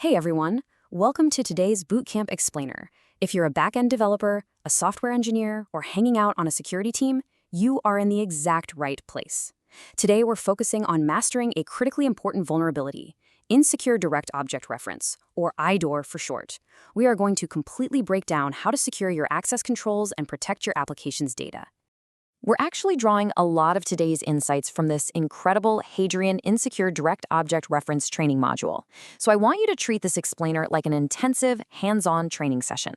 Hey everyone, welcome to today's Bootcamp Explainer. If you're a back-end developer, a software engineer, or hanging out on a security team, you are in the exact right place. Today we're focusing on mastering a critically important vulnerability, Insecure Direct Object Reference, or IDOR for short. We are going to completely break down how to secure your access controls and protect your application's data. We're actually drawing a lot of today's insights from this incredible Hadrian Insecure Direct Object Reference training module. So I want you to treat this explainer like an intensive, hands-on training session.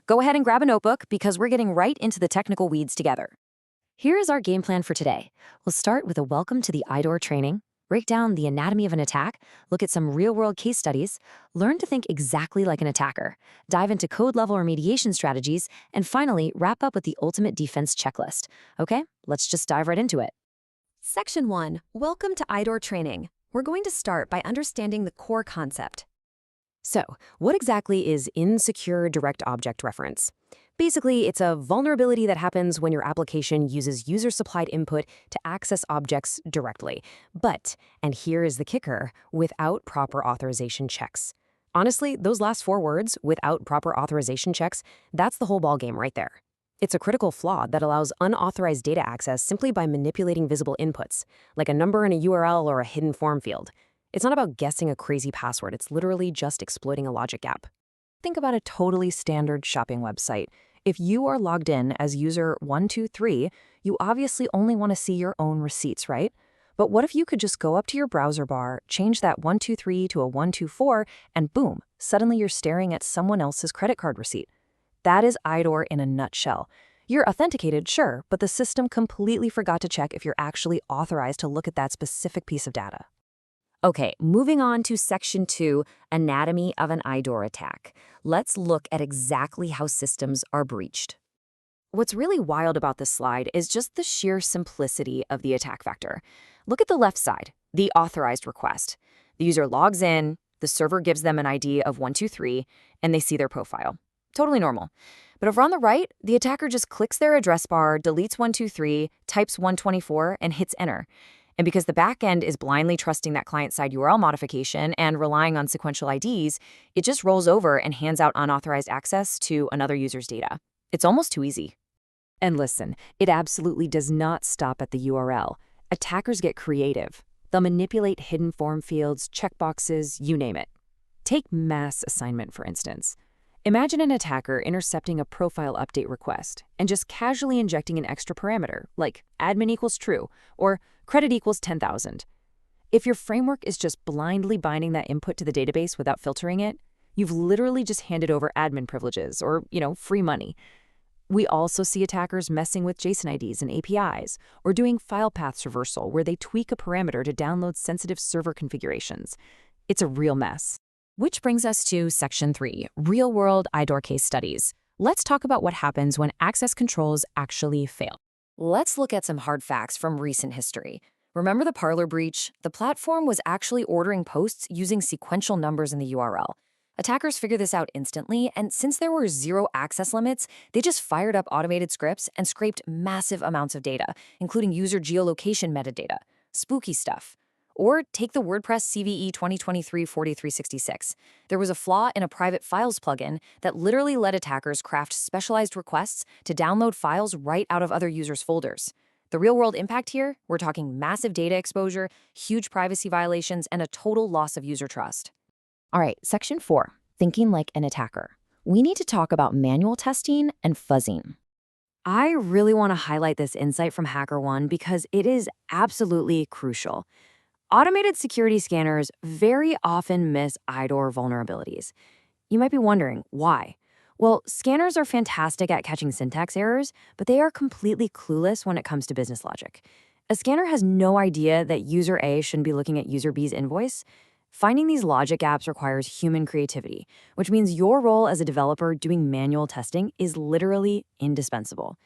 Go ahead and grab a notebook because we're getting right into the technical weeds together. Here is our game plan for today. We'll start with a welcome to the IDOR training, break down the anatomy of an attack, look at some real-world case studies, learn to think exactly like an attacker, dive into code-level remediation strategies, and finally, wrap up with the ultimate defense checklist. Okay, let's just dive right into it. Section 1. Welcome to IDOR training. We're going to start by understanding the core concept. So, what exactly is Insecure Direct Object Reference? Basically, it's a vulnerability that happens when your application uses user-supplied input to access objects directly. But, and here is the kicker, without proper authorization checks. Honestly, those last four words, without proper authorization checks, that's the whole ballgame right there. It's a critical flaw that allows unauthorized data access simply by manipulating visible inputs, like a number in a URL or a hidden form field. It's not about guessing a crazy password, it's literally just exploiting a logic gap. Think about a totally standard shopping website. If you are logged in as user 123, you obviously only want to see your own receipts, right? But what if you could just go up to your browser bar, change that 123 to a 124, and boom, suddenly you're staring at someone else's credit card receipt. That is IDOR in a nutshell. You're authenticated, sure, but the system completely forgot to check if you're actually authorized to look at that specific piece of data. Okay, moving on to Section 2, Anatomy of an IDOR Attack. Let's look at exactly how systems are breached. What's really wild about this slide is just the sheer simplicity of the attack vector. Look at the left side, the authorized request. The user logs in, the server gives them an ID of 123, and they see their profile. Totally normal. But over on the right, the attacker just clicks their address bar, deletes 123, types 124, and hits enter. And because the backend is blindly trusting that client-side URL modification and relying on sequential IDs, it just rolls over and hands out unauthorized access to another user's data. It's almost too easy. And listen, it absolutely does not stop at the URL. Attackers get creative. They'll manipulate hidden form fields, checkboxes, you name it. Take mass assignment, for instance. Imagine an attacker intercepting a profile update request and just casually injecting an extra parameter, like admin equals true or credit equals 10,000. If your framework is just blindly binding that input to the database without filtering it, you've literally just handed over admin privileges or, free money. We also see attackers messing with JSON IDs and APIs or doing file paths reversal where they tweak a parameter to download sensitive server configurations. It's a real mess. Which brings us to Section 3, Real-World IDOR Case Studies. Let's talk about what happens when access controls actually fail. Let's look at some hard facts from recent history. Remember the Parler breach? The platform was actually ordering posts using sequential numbers in the URL. Attackers figured this out instantly, and since there were zero access limits, they just fired up automated scripts and scraped massive amounts of data, including user geolocation metadata. Spooky stuff. Or take the WordPress CVE 2023-4366. There was a flaw in a private files plugin that literally let attackers craft specialized requests to download files right out of other users' folders. The real-world impact here, we're talking massive data exposure, huge privacy violations, and a total loss of user trust. All right, Section 4, Thinking like an attacker. We need to talk about manual testing and fuzzing. I really want to highlight this insight from HackerOne because it is absolutely crucial. Automated security scanners very often miss IDOR vulnerabilities. You might be wondering, why? Well, scanners are fantastic at catching syntax errors, but they are completely clueless when it comes to business logic. A scanner has no idea that user A shouldn't be looking at user B's invoice. Finding these logic gaps requires human creativity, which means your role as a developer doing manual testing is literally indispensable.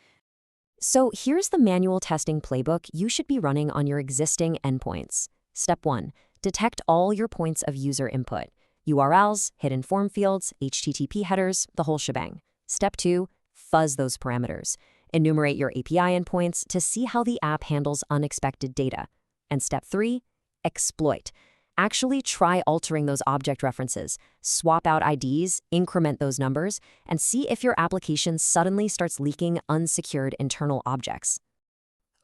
So here's the manual testing playbook you should be running on your existing endpoints. Step 1. Detect all your points of user input. URLs, hidden form fields, HTTP headers, the whole shebang. Step 2. Fuzz those parameters. Enumerate your API endpoints to see how the app handles unexpected data. And step 3. Exploit. Actually try altering those object references, swap out IDs, increment those numbers, and see if your application suddenly starts leaking unsecured internal objects.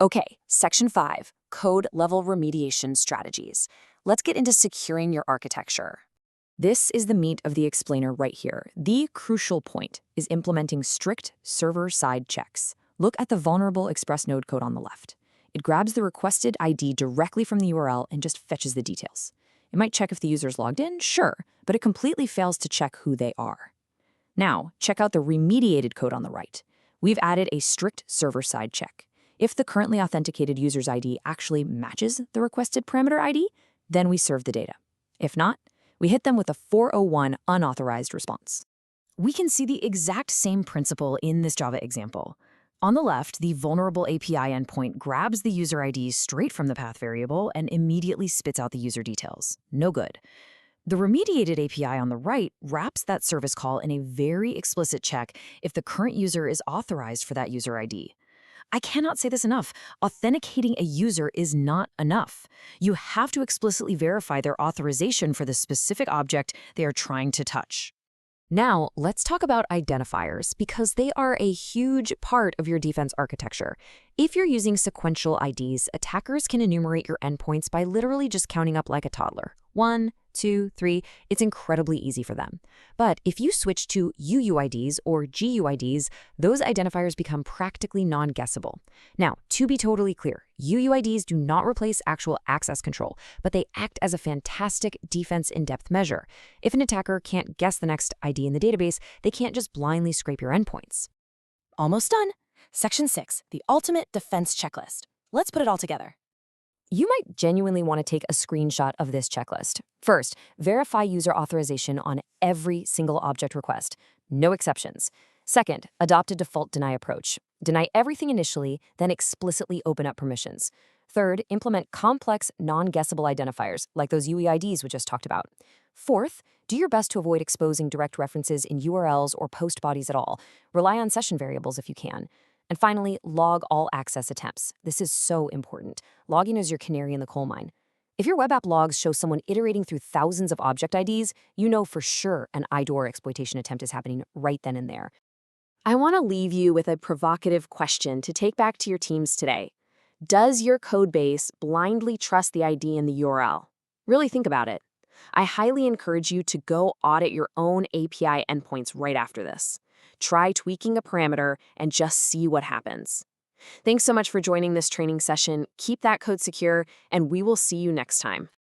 Okay, Section 5, Code-Level Remediation Strategies. Let's get into securing your architecture. This is the meat of the explainer right here. The crucial point is implementing strict server-side checks. Look at the vulnerable Express node code on the left. It grabs the requested ID directly from the URL and just fetches the details. It might check if the user's logged in, sure, but it completely fails to check who they are. Now, check out the remediated code on the right. We've added a strict server-side check. If the currently authenticated user's ID actually matches the requested parameter ID, then we serve the data. If not, we hit them with a 401 unauthorized response. We can see the exact same principle in this Java example. On the left, the vulnerable API endpoint grabs the user ID straight from the path variable and immediately spits out the user details. No good. The remediated API on the right wraps that service call in a very explicit check if the current user is authorized for that user ID. I cannot say this enough. Authenticating a user is not enough. You have to explicitly verify their authorization for the specific object they are trying to touch. Now, let's talk about identifiers because they are a huge part of your defense architecture. If you're using sequential IDs, attackers can enumerate your endpoints by literally just counting up like a toddler. 1, 2, 3, it's incredibly easy for them. But if you switch to UUIDs or GUIDs, those identifiers become practically non-guessable. Now, to be totally clear, UUIDs do not replace actual access control, but they act as a fantastic defense in-depth measure. If an attacker can't guess the next ID in the database, they can't just blindly scrape your endpoints. Almost done. Section 6, the ultimate defense checklist. Let's put it all together. You might genuinely want to take a screenshot of this checklist. First, verify user authorization on every single object request. No exceptions. Second, adopt a default deny approach. Deny everything initially, then explicitly open up permissions. Third, implement complex, non-guessable identifiers, like those UUIDs we just talked about. Fourth, do your best to avoid exposing direct references in URLs or post bodies at all. Rely on session variables if you can. And finally, log all access attempts. This is so important. Logging is your canary in the coal mine. If your web app logs show someone iterating through thousands of object IDs, you know for sure an IDOR exploitation attempt is happening right then and there. I want to leave you with a provocative question to take back to your teams today. Does your code base blindly trust the ID in the URL? Really think about it. I highly encourage you to go audit your own API endpoints right after this. Try tweaking a parameter and just see what happens. Thanks so much for joining this training session. Keep that code secure, and we will see you next time.